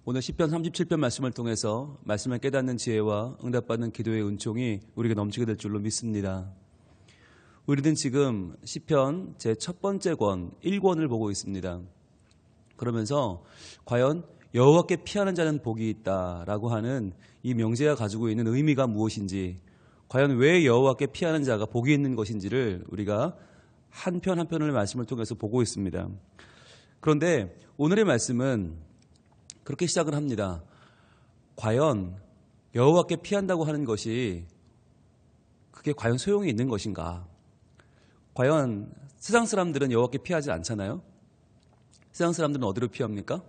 오늘 시편 37편 말씀을 통해서 말씀을 깨닫는 지혜와 응답받는 기도의 은총이 우리에게 넘치게 될 줄로 믿습니다. 우리는 지금 시편 제 첫 번째 권 1권을 보고 있습니다. 그러면서 과연 여호와께 피하는 자는 복이 있다라고 하는 이 명제가 가지고 있는 의미가 무엇인지, 과연 왜 여호와께 피하는 자가 복이 있는 것인지를 우리가 한 편 한 편을 말씀을 통해서 보고 있습니다. 그런데 오늘의 말씀은 그렇게 시작을 합니다. 과연 여호와께 피한다고 하는 것이 그게 과연 소용이 있는 것인가? 과연 세상 사람들은 여호와께 피하지 않잖아요. 세상 사람들은 어디로 피합니까?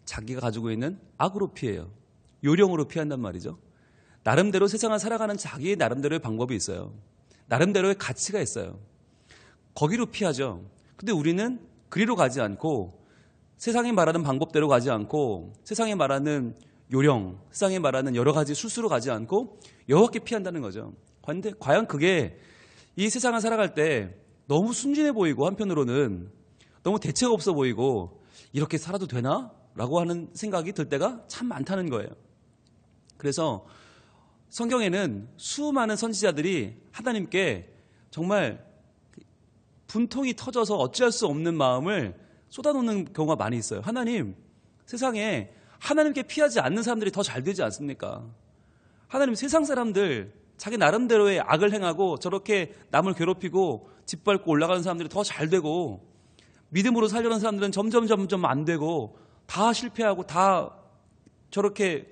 자기가 가지고 있는 악으로 피해요. 요령으로 피한단 말이죠. 나름대로 세상을 살아가는 자기의 나름대로의 방법이 있어요. 나름대로의 가치가 있어요. 거기로 피하죠. 근데 우리는 그리로 가지 않고, 세상이 말하는 방법대로 가지 않고, 세상이 말하는 요령, 세상이 말하는 여러 가지 수수로 가지 않고 여호와께 피한다는 거죠. 그런데 과연 그게 이 세상을 살아갈 때 너무 순진해 보이고, 한편으로는 너무 대책 없어 보이고, 이렇게 살아도 되나? 라고 하는 생각이 들 때가 참 많다는 거예요. 그래서 성경에는 수많은 선지자들이 하나님께 정말 분통이 터져서 어찌할 수 없는 마음을 쏟아놓는 경우가 많이 있어요. 하나님, 세상에 하나님께 피하지 않는 사람들이 더 잘 되지 않습니까? 하나님, 세상 사람들 자기 나름대로의 악을 행하고 저렇게 남을 괴롭히고 짓밟고 올라가는 사람들이 더 잘 되고, 믿음으로 살려는 사람들은 점점 안 되고 다 실패하고 다 저렇게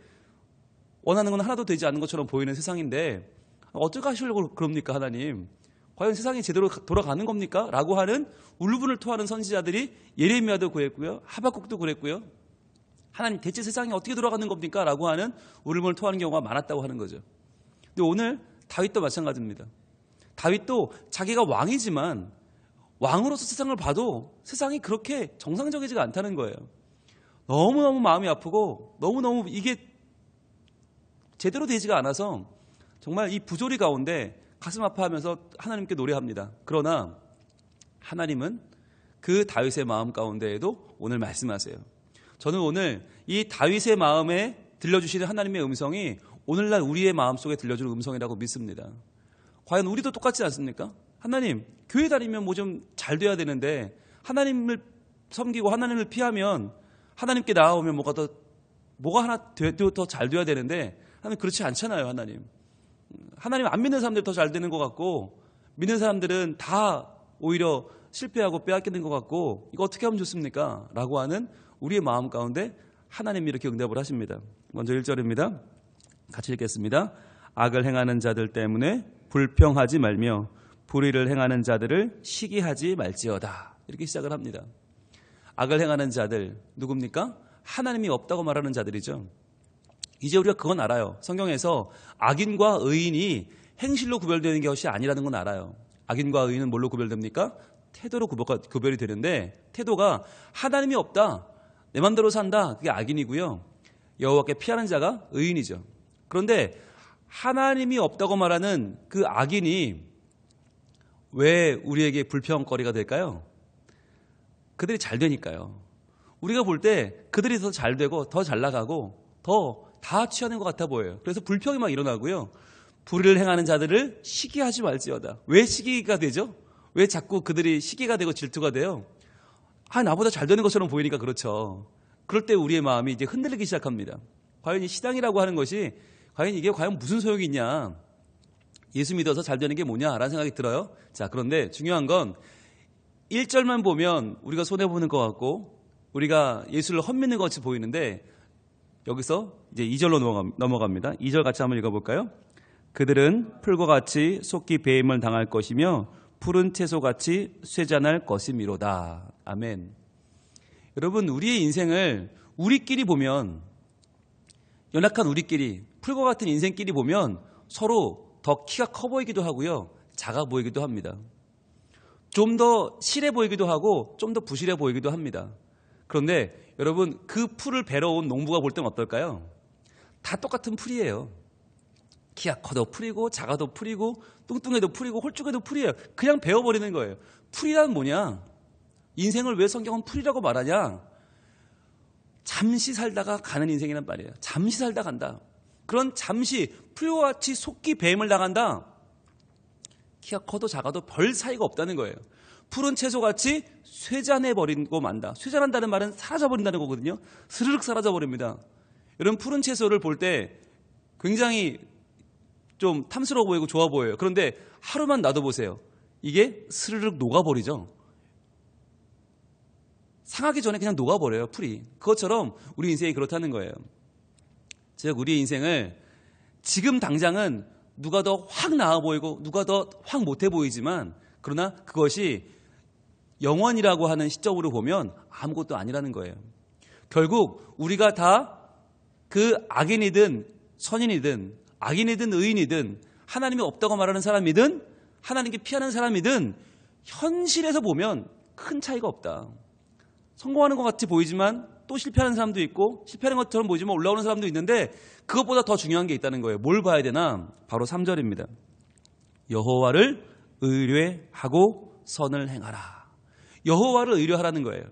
원하는 건 하나도 되지 않는 것처럼 보이는 세상인데 어떻게 하시려고 그럽니까? 하나님, 과연 세상이 제대로 돌아가는 겁니까? 라고 하는 울분을 토하는 선지자들이 예레미야도 그랬고요, 하박국도 그랬고요. 하나님, 대체 세상이 어떻게 돌아가는 겁니까? 라고 하는 울분을 토하는 경우가 많았다고 하는 거죠. 근데 오늘 다윗도 마찬가지입니다. 다윗도 자기가 왕이지만 왕으로서 세상을 봐도 세상이 그렇게 정상적이지가 않다는 거예요. 너무너무 마음이 아프고 너무너무 이게 제대로 되지가 않아서 정말 이 부조리 가운데 가슴 아파하면서 하나님께 노래합니다. 그러나 하나님은 그 다윗의 마음 가운데에도 오늘 말씀하세요. 저는 오늘 이 다윗의 마음에 들려주시는 하나님의 음성이 오늘날 우리의 마음속에 들려주는 음성이라고 믿습니다. 과연 우리도 똑같지 않습니까? 하나님, 교회 다니면 뭐 좀 잘 돼야 되는데, 하나님을 섬기고 하나님을 피하면 하나님께 나아오면 뭐가 하나 더 잘 돼야 되는데, 하나님 그렇지 않잖아요. 하나님 안 믿는 사람들이 더 잘 되는 것 같고, 믿는 사람들은 다 오히려 실패하고 빼앗기는 것 같고, 이거 어떻게 하면 좋습니까? 라고 하는 우리의 마음 가운데 하나님이 이렇게 응답을 하십니다. 먼저 1절입니다. 같이 읽겠습니다. 악을 행하는 자들 때문에 불평하지 말며 불의를 행하는 자들을 시기하지 말지어다. 이렇게 시작을 합니다. 악을 행하는 자들 누굽니까? 하나님이 없다고 말하는 자들이죠. 이제 우리가 그건 알아요. 성경에서 악인과 의인이 행실로 구별되는 것이 아니라는 건 알아요. 악인과 의인은 뭘로 구별됩니까? 태도로 구별이 되는데, 태도가 하나님이 없다, 내 맘대로 산다, 그게 악인이고요. 여호와께 피하는 자가 의인이죠. 그런데 하나님이 없다고 말하는 그 악인이 왜 우리에게 불평거리가 될까요? 그들이 잘 되니까요. 우리가 볼 때 그들이 더 잘 되고 더 잘 나가고 더 다 취하는 것 같아 보여요. 그래서 불평이 막 일어나고요. 불의를 행하는 자들을 시기하지 말지어다. 왜 시기가 되죠? 왜 자꾸 그들이 시기가 되고 질투가 돼요? 나보다 잘 되는 것처럼 보이니까 그렇죠. 그럴 때 우리의 마음이 이제 흔들리기 시작합니다. 과연 이 신앙이라고 하는 것이 이게 무슨 소용이 있냐? 예수 믿어서 잘 되는 게 뭐냐라는 생각이 들어요. 자, 그런데 중요한 건 1절만 보면 우리가 손해보는 것 같고 우리가 예수를 헛믿는 것 같이 보이는데, 여기서 이제 2절로 넘어갑니다. 2절 같이 한번 읽어볼까요? 그들은 풀과 같이 속기 배임을 당할 것이며 푸른 채소같이 쇠잔할 것이미로다. 아멘. 여러분, 우리의 인생을 우리끼리 보면, 연약한 우리끼리, 풀과 같은 인생끼리 보면 서로 더 키가 커 보이기도 하고요, 작아 보이기도 합니다. 좀 더 실해 보이기도 하고 좀 더 부실해 보이기도 합니다. 그런데 여러분, 그 풀을 베러 온 농부가 볼 땐 어떨까요? 다 똑같은 풀이에요. 키가 커도 풀이고 작아도 풀이고 뚱뚱해도 풀이고 홀쭉해도 풀이에요. 그냥 베어버리는 거예요. 풀이란 뭐냐? 인생을 왜 성경은 풀이라고 말하냐? 잠시 살다가 가는 인생이란 말이에요. 잠시 살다 간다. 그런 잠시 풀과 같이 속기 뱀을 당한다. 키가 커도 작아도 별 차이가 없다는 거예요. 푸른 채소같이 쇠잔해버리고 만다. 쇠잔한다는 말은 사라져버린다는 거거든요. 스르륵 사라져버립니다. 여러분 푸른 채소를 볼 때 굉장히 좀 탐스러워 보이고 좋아 보여요. 그런데 하루만 놔둬보세요. 이게 스르륵 녹아버리죠. 상하기 전에 그냥 녹아버려요. 풀이. 그것처럼 우리 인생이 그렇다는 거예요. 즉 우리의 인생을 지금 당장은 누가 더 확 나아 보이고 누가 더 확 못해 보이지만 그러나 그것이 영원이라고 하는 시점으로 보면 아무것도 아니라는 거예요. 결국 우리가 다 그 악인이든 선인이든 악인이든 의인이든 하나님이 없다고 말하는 사람이든 하나님께 피하는 사람이든 현실에서 보면 큰 차이가 없다. 성공하는 것 같이 보이지만 또 실패하는 사람도 있고 실패하는 것처럼 보이지만 올라오는 사람도 있는데 그것보다 더 중요한 게 있다는 거예요. 뭘 봐야 되나? 바로 3절입니다. 여호와를 의뢰하고 선을 행하라. 여호와를 의뢰하라는 거예요.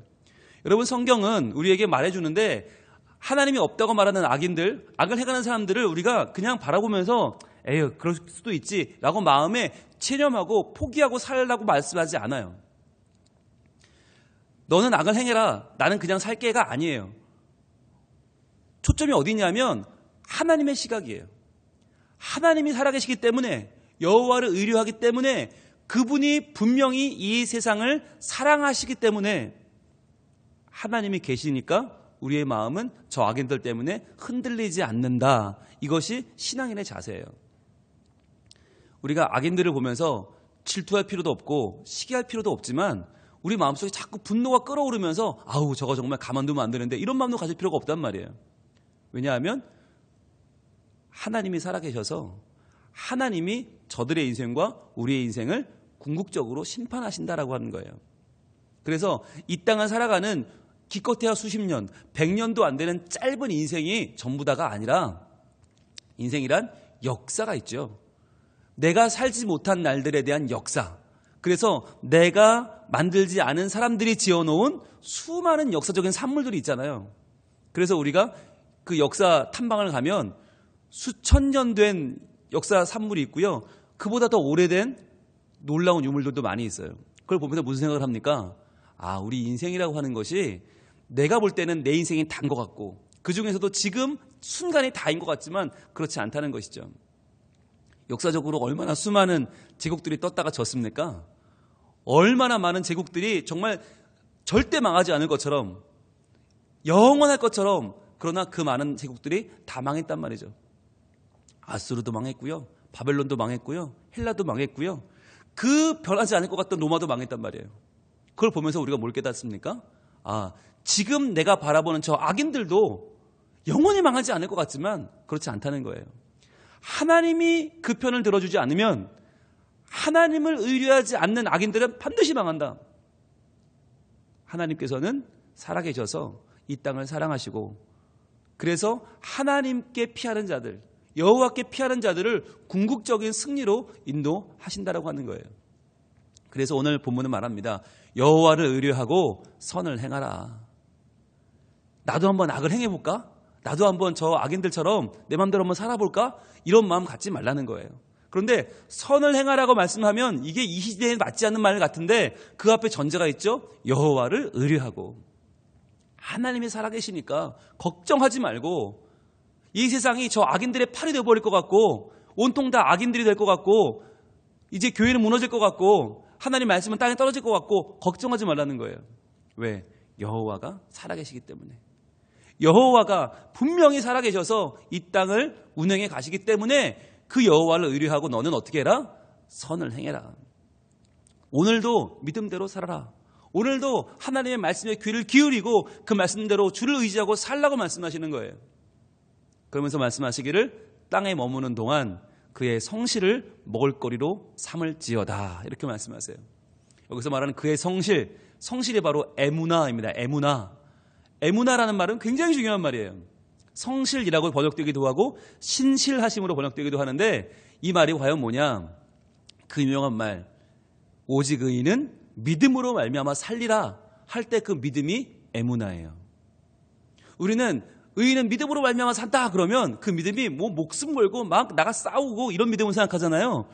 여러분 성경은 우리에게 말해주는데 하나님이 없다고 말하는 악인들, 악을 행하는 사람들을 우리가 그냥 바라보면서 에휴 그럴 수도 있지 라고 마음에 체념하고 포기하고 살라고 말씀하지 않아요. 너는 악을 행해라. 나는 그냥 살게가 아니에요. 초점이 어디냐면 하나님의 시각이에요. 하나님이 살아계시기 때문에 여호와를 의뢰하기 때문에 그분이 분명히 이 세상을 사랑하시기 때문에 하나님이 계시니까 우리의 마음은 저 악인들 때문에 흔들리지 않는다. 이것이 신앙인의 자세예요. 우리가 악인들을 보면서 질투할 필요도 없고 시기할 필요도 없지만 우리 마음속에 자꾸 분노가 끓어오르면서 아우 저거 정말 가만두면 안 되는데 이런 마음도 가질 필요가 없단 말이에요. 왜냐하면 하나님이 살아계셔서 하나님이 저들의 인생과 우리의 인생을 궁극적으로 심판하신다라고 하는 거예요. 그래서 이 땅을 살아가는 기껏해야 수십 년, 100년도 안 되는 짧은 인생이 전부 다가 아니라 인생이란 역사가 있죠. 내가 살지 못한 날들에 대한 역사. 그래서 내가 만들지 않은 사람들이 지어놓은 수많은 역사적인 산물들이 있잖아요. 그래서 우리가 그 역사 탐방을 가면 수천 년 된 역사 산물이 있고요. 그보다 더 오래된 놀라운 유물들도 많이 있어요. 그걸 보면서 무슨 생각을 합니까? 아, 우리 인생이라고 하는 것이 내가 볼 때는 내 인생이 단 것 같고 그 중에서도 지금 순간이 다인 것 같지만 그렇지 않다는 것이죠. 역사적으로 얼마나 수많은 제국들이 떴다가 졌습니까? 얼마나 많은 제국들이 정말 절대 망하지 않을 것처럼 영원할 것처럼 그러나 그 많은 제국들이 다 망했단 말이죠. 아수르도 망했고요. 바벨론도 망했고요. 헬라도 망했고요. 그 변하지 않을 것 같던 로마도 망했단 말이에요. 그걸 보면서 우리가 뭘 깨닫습니까? 아, 지금 내가 바라보는 저 악인들도 영원히 망하지 않을 것 같지만 그렇지 않다는 거예요. 하나님이 그 편을 들어주지 않으면 하나님을 의뢰하지 않는 악인들은 반드시 망한다. 하나님께서는 살아계셔서 이 땅을 사랑하시고 그래서 하나님께 피하는 자들, 여호와께 피하는 자들을 궁극적인 승리로 인도하신다라고 하는 거예요. 그래서 오늘 본문은 말합니다. 여호와를 의뢰하고 선을 행하라. 나도 한번 악을 행해볼까? 나도 한번 저 악인들처럼 내 마음대로 한번 살아볼까? 이런 마음 갖지 말라는 거예요. 그런데 선을 행하라고 말씀하면 이게 이 시대에 맞지 않는 말 같은데 그 앞에 전제가 있죠. 여호와를 의뢰하고 하나님이 살아계시니까 걱정하지 말고 이 세상이 저 악인들의 팔이 되어버릴 것 같고 온통 다 악인들이 될 것 같고 이제 교회는 무너질 것 같고 하나님 말씀은 땅에 떨어질 것 같고 걱정하지 말라는 거예요. 왜? 여호와가 살아계시기 때문에. 여호와가 분명히 살아계셔서 이 땅을 운행해 가시기 때문에 그 여호와를 의뢰하고 너는 어떻게 해라? 선을 행해라. 오늘도 믿음대로 살아라. 오늘도 하나님의 말씀에 귀를 기울이고 그 말씀대로 주를 의지하고 살라고 말씀하시는 거예요. 그러면서 말씀하시기를 땅에 머무는 동안 그의 성실을 먹을거리로 삼을지어다 이렇게 말씀하세요. 여기서 말하는 그의 성실이 바로 에무나입니다. 에무나라는 말은 굉장히 중요한 말이에요. 성실이라고 번역되기도 하고 신실하심으로 번역되기도 하는데 이 말이 과연 뭐냐? 그 유명한 말 오직 의인은 믿음으로 말미암아 살리라 할 때 그 믿음이 에무나예요. 우리는 의인은 믿음으로 말미암아 산다 그러면 그 믿음이 뭐 목숨 걸고 막 나가 싸우고 이런 믿음을 생각하잖아요.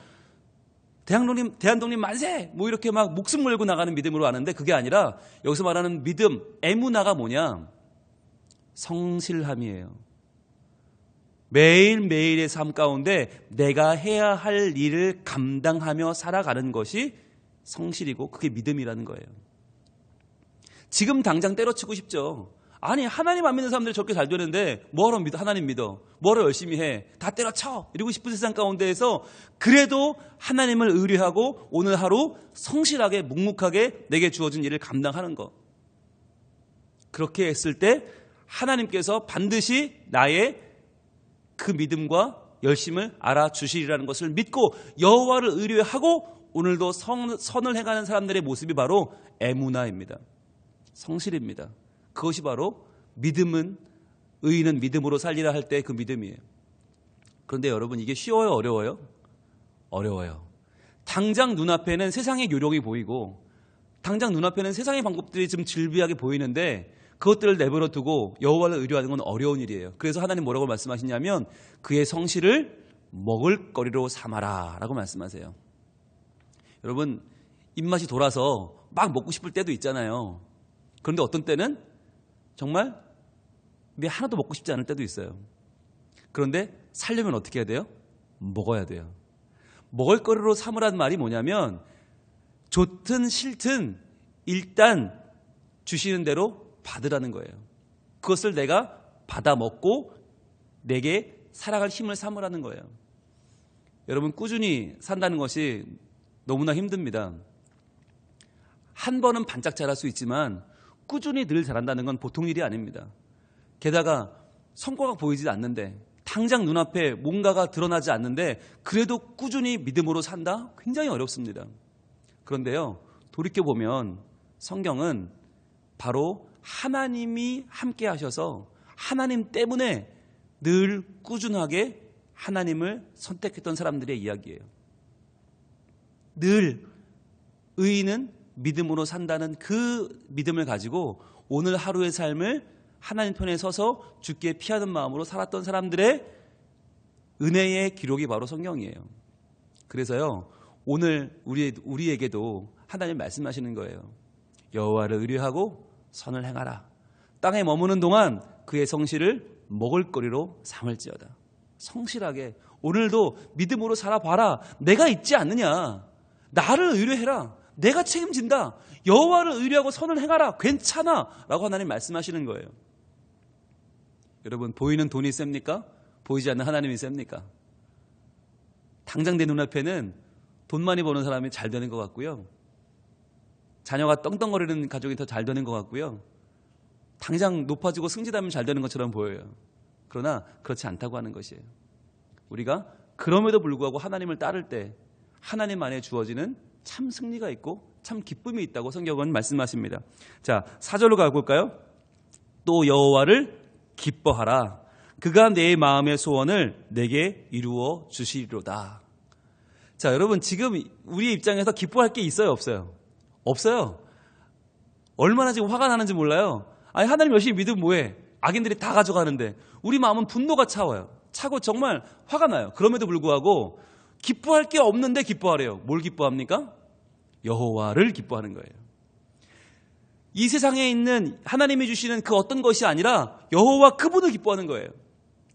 대한독립 만세! 뭐 이렇게 막 목숨 걸고 나가는 믿음으로 아는데 그게 아니라 여기서 말하는 믿음, 에무나가 뭐냐? 성실함이에요. 매일매일의 삶 가운데 내가 해야 할 일을 감당하며 살아가는 것이 성실이고 그게 믿음이라는 거예요. 지금 당장 때려치고 싶죠. 아니 하나님 안 믿는 사람들이 저렇게 잘 되는데 뭐하러 믿어? 하나님 믿어. 뭐하러 열심히 해? 다 때려쳐. 이러고 싶은 세상 가운데에서 그래도 하나님을 의뢰하고 오늘 하루 성실하게 묵묵하게 내게 주어진 일을 감당하는 것. 그렇게 했을 때 하나님께서 반드시 나의 그 믿음과 열심을 알아주시리라는 것을 믿고 여호와를 의뢰하고 오늘도 선을 행하는 사람들의 모습이 바로 에무나입니다. 성실입니다. 그것이 바로 믿음은 의인은 믿음으로 살리라 할 때 그 믿음이에요. 그런데 여러분 이게 쉬워요? 어려워요? 어려워요. 당장 눈앞에는 세상의 요령이 보이고 당장 눈앞에는 세상의 방법들이 좀 질비하게 보이는데 그것들을 내버려 두고 여호와를 의뢰하는 건 어려운 일이에요. 그래서 하나님 뭐라고 말씀하시냐면 그의 성실을 먹을거리로 삼아라 라고 말씀하세요. 여러분 입맛이 돌아서 막 먹고 싶을 때도 있잖아요. 그런데 어떤 때는 정말 하나도 먹고 싶지 않을 때도 있어요. 그런데 살려면 어떻게 해야 돼요? 먹어야 돼요. 먹을거리로 삼으라는 말이 뭐냐면 좋든 싫든 일단 주시는 대로 받으라는 거예요. 그것을 내가 받아 먹고 내게 살아갈 힘을 삼으라는 거예요. 여러분 꾸준히 산다는 것이 너무나 힘듭니다. 한 번은 반짝 자랄 수 있지만 꾸준히 늘 자란다는 건 보통 일이 아닙니다. 게다가 성과가 보이지 않는데 당장 눈앞에 뭔가가 드러나지 않는데 그래도 꾸준히 믿음으로 산다? 굉장히 어렵습니다. 그런데요, 돌이켜보면 성경은 바로 하나님이 함께 하셔서 하나님 때문에 늘 꾸준하게 하나님을 선택했던 사람들의 이야기예요. 늘 의인은 믿음으로 산다는 그 믿음을 가지고 오늘 하루의 삶을 하나님 편에 서서 주께 피하는 마음으로 살았던 사람들의 은혜의 기록이 바로 성경이에요. 그래서요, 오늘 우리에게도 하나님 말씀하시는 거예요. 여호와를 의뢰하고 선을 행하라. 땅에 머무는 동안 그의 성실을 먹을거리로 삼을지어다. 성실하게 오늘도 믿음으로 살아봐라. 내가 있지 않느냐. 나를 의뢰해라. 내가 책임진다. 여호와를 의뢰하고 선을 행하라. 괜찮아. 라고 하나님 말씀하시는 거예요. 여러분 보이는 돈이 셉니까? 보이지 않는 하나님이 셉니까? 당장 내 눈앞에는 돈 많이 버는 사람이 잘 되는 것 같고요. 자녀가 떵떵거리는 가족이 더 잘 되는 것 같고요. 당장 높아지고 승진하면 잘 되는 것처럼 보여요. 그러나 그렇지 않다고 하는 것이에요. 우리가 그럼에도 불구하고 하나님을 따를 때 하나님 안에 주어지는 참 승리가 있고 참 기쁨이 있다고 성경은 말씀하십니다. 자, 4절로 가볼까요? 또 여호와를 기뻐하라. 그가 내 마음의 소원을 내게 이루어 주시리로다. 자, 여러분 지금 우리의 입장에서 기뻐할 게 있어요? 없어요? 없어요. 얼마나 지금 화가 나는지 몰라요. 아니 하나님 열심히 믿으면 뭐해? 악인들이 다 가져가는데 우리 마음은 분노가 차고 정말 화가 나요. 그럼에도 불구하고 기뻐할 게 없는데 기뻐하래요. 뭘 기뻐합니까? 여호와를 기뻐하는 거예요. 이 세상에 있는 하나님이 주시는 그 어떤 것이 아니라 여호와 그분을 기뻐하는 거예요.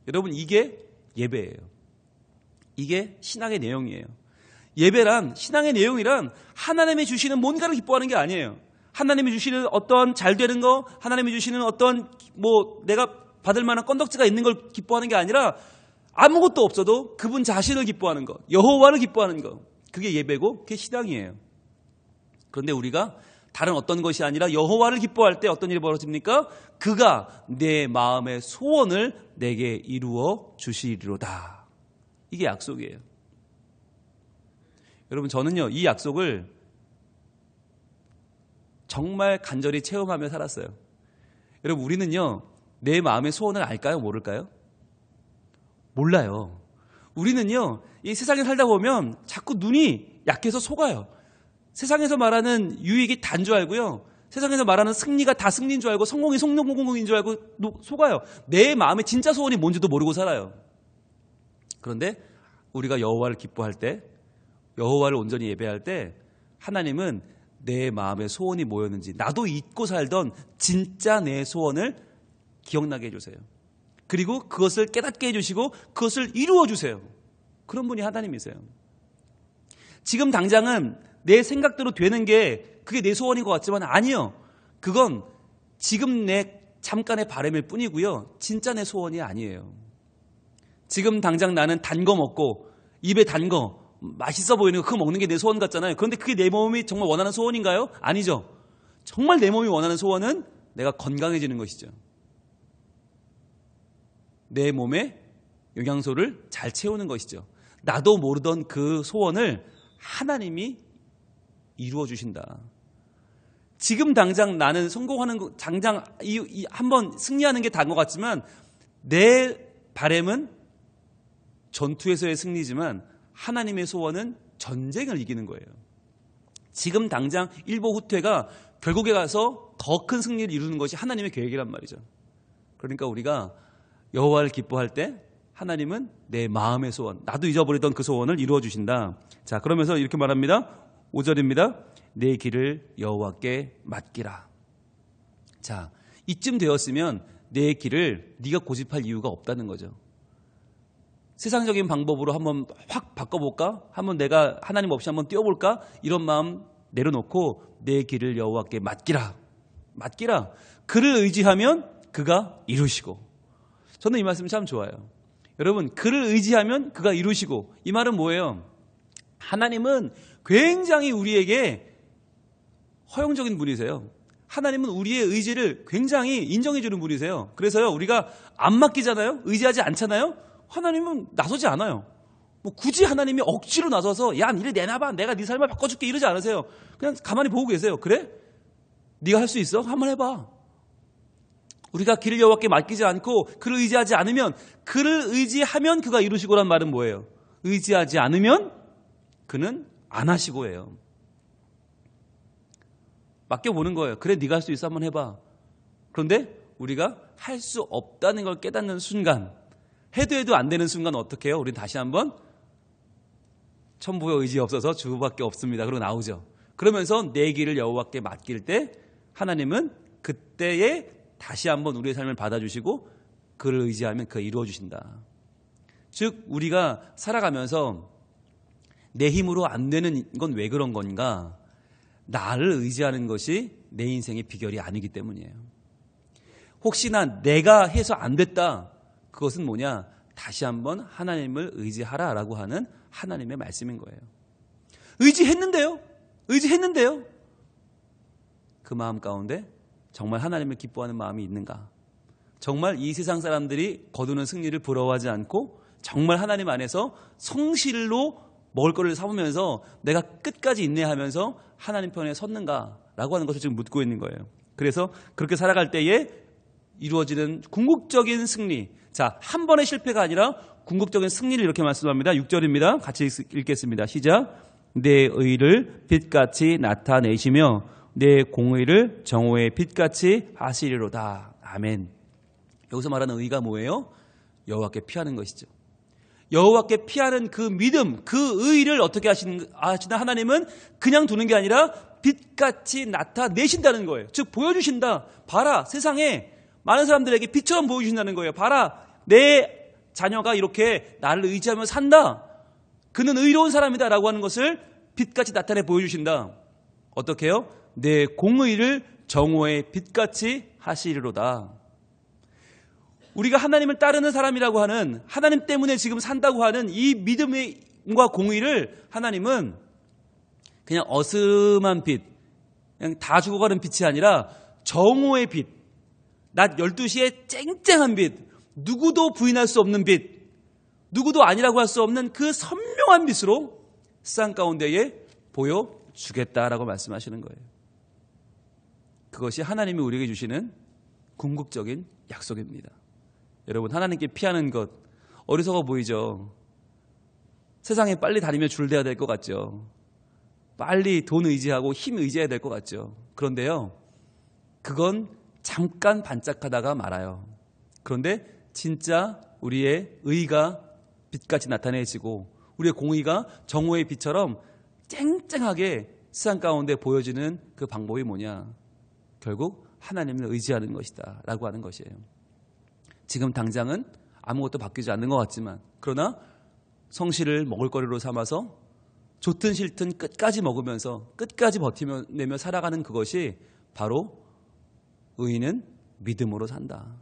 여러분 이게 예배예요. 이게 신앙의 내용이에요. 예배란 신앙의 내용이란 하나님이 주시는 뭔가를 기뻐하는 게 아니에요. 하나님이 주시는 어떤 잘 되는 거, 하나님이 주시는 어떤 내가 받을 만한 건덕지가 있는 걸 기뻐하는 게 아니라 아무것도 없어도 그분 자신을 기뻐하는 거, 여호와를 기뻐하는 거. 그게 예배고 그게 신앙이에요. 그런데 우리가 다른 어떤 것이 아니라 여호와를 기뻐할 때 어떤 일이 벌어집니까? 그가 내 마음의 소원을 내게 이루어 주시리로다. 이게 약속이에요. 여러분 저는요 이 약속을 정말 간절히 체험하며 살았어요. 여러분 우리는요 내 마음의 소원을 알까요? 모를까요? 몰라요. 우리는요 이 세상에 살다 보면 자꾸 눈이 약해서 속아요. 세상에서 말하는 유익이 단 줄 알고요. 세상에서 말하는 승리가 다 승리인 줄 알고 성공이 성공인 줄 알고 속아요. 내 마음의 진짜 소원이 뭔지도 모르고 살아요. 그런데 우리가 여호와를 기뻐할 때, 여호와를 온전히 예배할 때 하나님은 내 마음의 소원이 뭐였는지, 나도 잊고 살던 진짜 내 소원을 기억나게 해주세요. 그리고 그것을 깨닫게 해주시고 그것을 이루어 주세요. 그런 분이 하나님이세요. 지금 당장은 내 생각대로 되는 게 그게 내 소원인 것 같지만 아니요. 그건 지금 내 잠깐의 바람일 뿐이고요. 진짜 내 소원이 아니에요. 지금 당장 나는 단 거 먹고 입에 단 거 맛있어 보이는 거 그거 먹는 게 내 소원 같잖아요. 그런데 그게 내 몸이 정말 원하는 소원인가요? 아니죠. 정말 내 몸이 원하는 소원은 내가 건강해지는 것이죠. 내 몸에 영양소를 잘 채우는 것이죠. 나도 모르던 그 소원을 하나님이 이루어 주신다. 지금 당장 나는 성공하는 거, 당장 한번 승리하는 게 다인 것 같지만 내 바람은 전투에서의 승리지만 하나님의 소원은 전쟁을 이기는 거예요. 지금 당장 일보 후퇴가 결국에 가서 더 큰 승리를 이루는 것이 하나님의 계획이란 말이죠. 그러니까 우리가 여호와를 기뻐할 때 하나님은 내 마음의 소원, 나도 잊어버리던 그 소원을 이루어 주신다. 자, 그러면서 이렇게 말합니다. 5절입니다. 내 길을 여호와께 맡기라. 자, 이쯤 되었으면 내 길을 네가 고집할 이유가 없다는 거죠. 세상적인 방법으로 한번 확 바꿔볼까? 한번 내가 하나님 없이 한번 뛰어볼까? 이런 마음 내려놓고 내 길을 여호와께 맡기라. 맡기라. 그를 의지하면 그가 이루시고. 저는 이 말씀 참 좋아요. 여러분, 그를 의지하면 그가 이루시고. 이 말은 뭐예요? 하나님은 굉장히 우리에게 허용적인 분이세요. 하나님은 우리의 의지를 굉장히 인정해 주는 분이세요. 그래서요, 우리가 안 맡기잖아요? 의지하지 않잖아요? 하나님은 나서지 않아요. 뭐 굳이 하나님이 억지로 나서서 야, 니를 내놔봐, 내가 네 삶을 바꿔줄게 이러지 않으세요. 그냥 가만히 보고 계세요. 그래? 네가 할 수 있어? 한번 해봐. 우리가 길을 여호와께 맡기지 않고 그를 의지하지 않으면, 그를 의지하면 그가 이루시고란 말은 뭐예요? 의지하지 않으면 그는 안 하시고예요. 맡겨보는 거예요. 그래, 네가 할 수 있어, 한번 해봐. 그런데 우리가 할 수 없다는 걸 깨닫는 순간, 해도 안 되는 순간 어떻게 해요? 우린 다시 한번 천부의 의지 없어서 주밖에 없습니다. 그러고 나오죠. 그러면서 내 길을 여호와께 맡길 때 하나님은 그때에 다시 한번 우리의 삶을 받아주시고 그를 의지하면 그가 이루어 주신다. 즉, 우리가 살아가면서 내 힘으로 안 되는 건 왜 그런 건가? 나를 의지하는 것이 내 인생의 비결이 아니기 때문이에요. 혹시나 내가 해서 안 됐다, 그것은 뭐냐? 다시 한번 하나님을 의지하라라고 하는 하나님의 말씀인 거예요. 의지했는데요? 그 마음 가운데 정말 하나님을 기뻐하는 마음이 있는가? 정말 이 세상 사람들이 거두는 승리를 부러워하지 않고 정말 하나님 안에서 성실로 먹을 거를 사오면서 내가 끝까지 인내하면서 하나님 편에 섰는가라고 하는 것을 지금 묻고 있는 거예요. 그래서 그렇게 살아갈 때에 이루어지는 궁극적인 승리. 자, 한 번의 실패가 아니라 궁극적인 승리를 이렇게 말씀합니다. 6절입니다. 같이 읽겠습니다. 시작. 내 의를 빛같이 나타내시며 내 공의를 정오의 빛같이 하시리로다. 아멘. 여기서 말하는 의가 뭐예요? 여호와께 피하는 것이죠. 여호와께 피하는 그 믿음, 그 의를 어떻게 하시나 하나님은 그냥 두는 게 아니라 빛같이 나타내신다는 거예요. 즉, 보여주신다. 봐라, 세상에 많은 사람들에게 빛처럼 보여주신다는 거예요. 봐라, 내 자녀가 이렇게 나를 의지하며 산다. 그는 의로운 사람이다 라고 하는 것을 빛같이 나타내 보여주신다. 어떻게 해요? 내 공의를 정오의 빛같이 하시리로다. 우리가 하나님을 따르는 사람이라고 하는, 하나님 때문에 지금 산다고 하는 이 믿음과 공의를 하나님은 그냥 어슴한 빛, 그냥 다 죽어가는 빛이 아니라 정오의 빛, 낮 12시에 쨍쨍한 빛, 누구도 부인할 수 없는 빛, 누구도 아니라고 할 수 없는 그 선명한 빛으로 세상 가운데에 보여주겠다라고 말씀하시는 거예요. 그것이 하나님이 우리에게 주시는 궁극적인 약속입니다. 여러분, 하나님께 피하는 것 어리석어 보이죠? 세상에 빨리 다니며 줄대야 될 것 같죠? 빨리 돈 의지하고 힘 의지해야 될 것 같죠? 그런데요, 그건 잠깐 반짝하다가 말아요. 그런데 진짜 우리의 의가 빛같이 나타내지고 우리의 공의가 정오의 빛처럼 쨍쨍하게 세상 가운데 보여지는 그 방법이 뭐냐? 결국 하나님을 의지하는 것이다 라고 하는 것이에요. 지금 당장은 아무것도 바뀌지 않는 것 같지만, 그러나 성실을 먹을거리로 삼아서 좋든 싫든 끝까지 먹으면서 끝까지 버티내며 살아가는 그것이 바로 의인은 믿음으로 산다.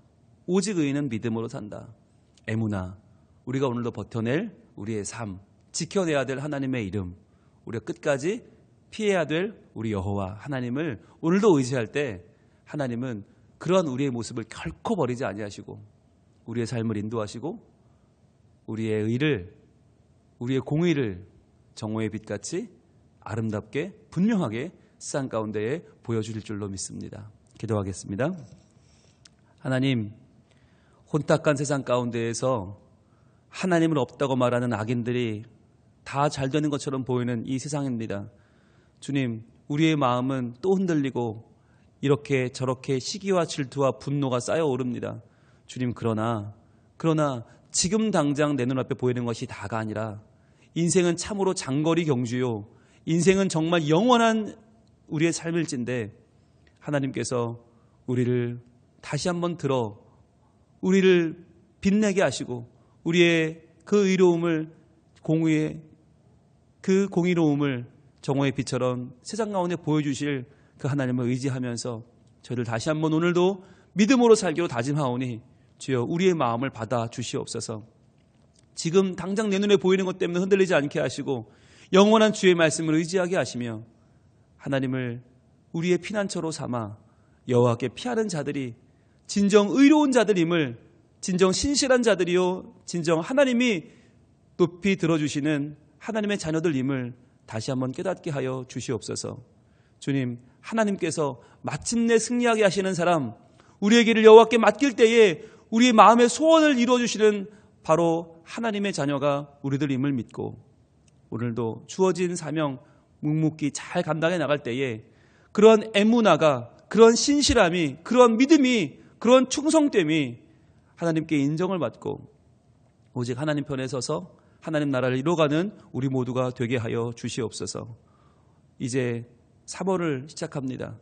오직 의인은 믿음으로 산다. 에무나, 우리가 오늘도 버텨낼 우리의 삶, 지켜내야 될 하나님의 이름, 우리가 끝까지 피해야 될 우리 여호와 하나님을 오늘도 의지할 때 하나님은 그러한 우리의 모습을 결코 버리지 아니하시고 우리의 삶을 인도하시고 우리의 의를, 우리의 공의를 정오의 빛같이 아름답게 분명하게 세상 가운데에 보여주실 줄로 믿습니다. 기도하겠습니다. 하나님, 혼탁한 세상 가운데에서 하나님은 없다고 말하는 악인들이 다 잘 되는 것처럼 보이는 이 세상입니다. 주님, 우리의 마음은 또 흔들리고 이렇게 저렇게 시기와 질투와 분노가 쌓여 오릅니다. 주님, 그러나 지금 당장 내 눈앞에 보이는 것이 다가 아니라 인생은 참으로 장거리 경주요, 인생은 정말 영원한 우리의 삶일진데 하나님께서 우리를 다시 한번 들어 우리를 빛내게 하시고 우리의 그 의로움을, 공의의 그 공의로움을 정오의 빛처럼 세상 가운데 보여주실 그 하나님을 의지하면서 저희를 다시 한번 오늘도 믿음으로 살기로 다짐하오니 주여 우리의 마음을 받아 주시옵소서. 지금 당장 내 눈에 보이는 것 때문에 흔들리지 않게 하시고 영원한 주의 말씀을 의지하게 하시며 하나님을 우리의 피난처로 삼아 여호와께 피하는 자들이 진정 의로운 자들임을, 진정 신실한 자들이요 진정 하나님이 높이 들어주시는 하나님의 자녀들임을 다시 한번 깨닫게 하여 주시옵소서. 주님, 하나님께서 마침내 승리하게 하시는 사람, 우리의 길을 여호와께 맡길 때에 우리의 마음의 소원을 이루어주시는 바로 하나님의 자녀가 우리들임을 믿고 오늘도 주어진 사명 묵묵히 잘 감당해 나갈 때에 그런 에무나가, 그런 신실함이, 그런 믿음이, 그런 충성됨이 하나님께 인정을 받고 오직 하나님 편에 서서 하나님 나라를 이루어가는 우리 모두가 되게 하여 주시옵소서. 이제 3월을 시작합니다.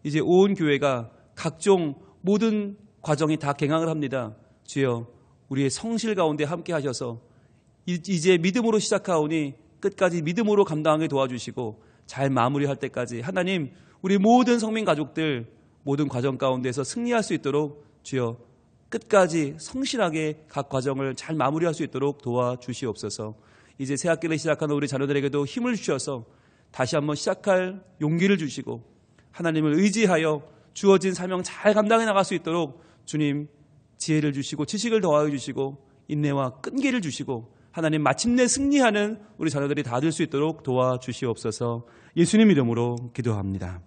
이제 온 교회가 각종 모든 과정이 다 개강을 합니다. 주여 우리의 성실 가운데 함께 하셔서 이제 믿음으로 시작하오니 끝까지 믿음으로 감당하게 도와주시고 잘 마무리할 때까지 하나님 우리 모든 성민 가족들 모든 과정 가운데서 승리할 수 있도록 주여 끝까지 성실하게 각 과정을 잘 마무리할 수 있도록 도와주시옵소서. 이제 새 학기를 시작하는 우리 자녀들에게도 힘을 주셔서 다시 한번 시작할 용기를 주시고 하나님을 의지하여 주어진 사명 잘 감당해 나갈 수 있도록 주님 지혜를 주시고 지식을 더하여 주시고 인내와 끈기를 주시고 하나님 마침내 승리하는 우리 자녀들이 다 될 수 있도록 도와주시옵소서. 예수님 이름으로 기도합니다.